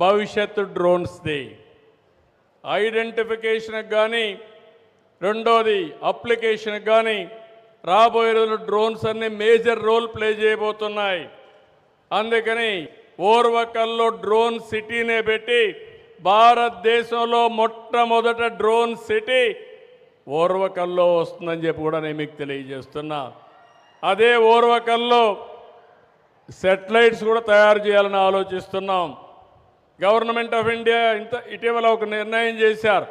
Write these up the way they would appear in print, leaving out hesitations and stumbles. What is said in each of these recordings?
భవిష్యత్తు డ్రోన్స్ది. ఐడెంటిఫికేషన్కి కానీ, రెండోది అప్లికేషన్కి కానీ రాబోయే రోజుల్లో డ్రోన్స్ అన్ని మేజర్ రోల్ ప్లే చేయబోతున్నాయి. అందుకని ఓర్వకల్లో డ్రోన్ సిటీనే పెట్టి భారతదేశంలో మొట్టమొదట డ్రోన్ సిటీ ఓర్వకల్లో వస్తుందని చెప్పి కూడా నేను మీకు తెలియజేస్తున్నా. అదే ఓర్వకల్లో సెటిలైట్స్ కూడా తయారు చేయాలని ఆలోచిస్తున్నాం. గవర్నమెంట్ ఆఫ్ ఇండియా ఇటీవల ఒక నిర్ణయం చేశారు.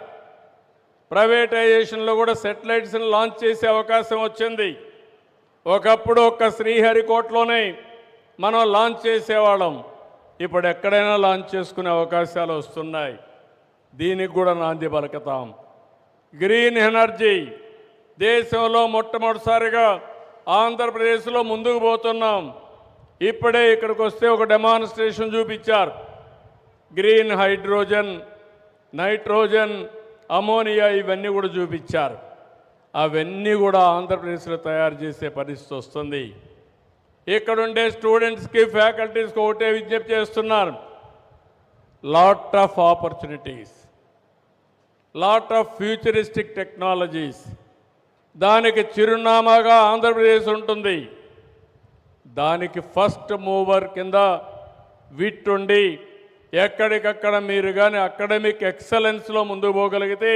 ప్రైవేటైజేషన్లో కూడా సెటిలైట్స్ని లాంచ్ చేసే అవకాశం వచ్చింది. ఒకప్పుడు ఒక్క శ్రీహరికోటలోనే మనం లాంచ్ చేసేవాళ్ళం. ఇప్పుడు ఎక్కడైనా లాంచ్ చేసుకునే అవకాశాలు వస్తున్నాయి. దీనికి కూడా నాంది పలుకుతాం. గ్రీన్ ఎనర్జీ దేశంలో మొట్టమొదటిసారిగా ఆంధ్రప్రదేశ్లో ముందుకు పోతున్నాం. ఇప్పుడే ఇక్కడికి వస్తే ఒక డెమాన్స్ట్రేషన్ చూపించారు. గ్రీన్ హైడ్రోజన్, నైట్రోజన్, అమోనియా ఇవన్నీ కూడా చూపించారు. అవన్నీ కూడా ఆంధ్రప్రదేశ్లో తయారు చేసే పరిస్థితి వస్తుంది. ఇక్కడుండే స్టూడెంట్స్కి, ఫ్యాకల్టీస్కి ఒకటే విజ్ఞప్తి చేస్తున్నారు. Lot of opportunities, lot of futuristic technologies, దానికి చిరునామాగా ఆంధ్రప్రదేశ్ ఉంటుంది. దానికి ఫస్ట్ మూవర్ కింద విట్టుండి ఎక్కడికక్కడ మీరు కానీ అకాడమిక్ ఎక్సలెన్స్లో ముందుకు పోగలిగితే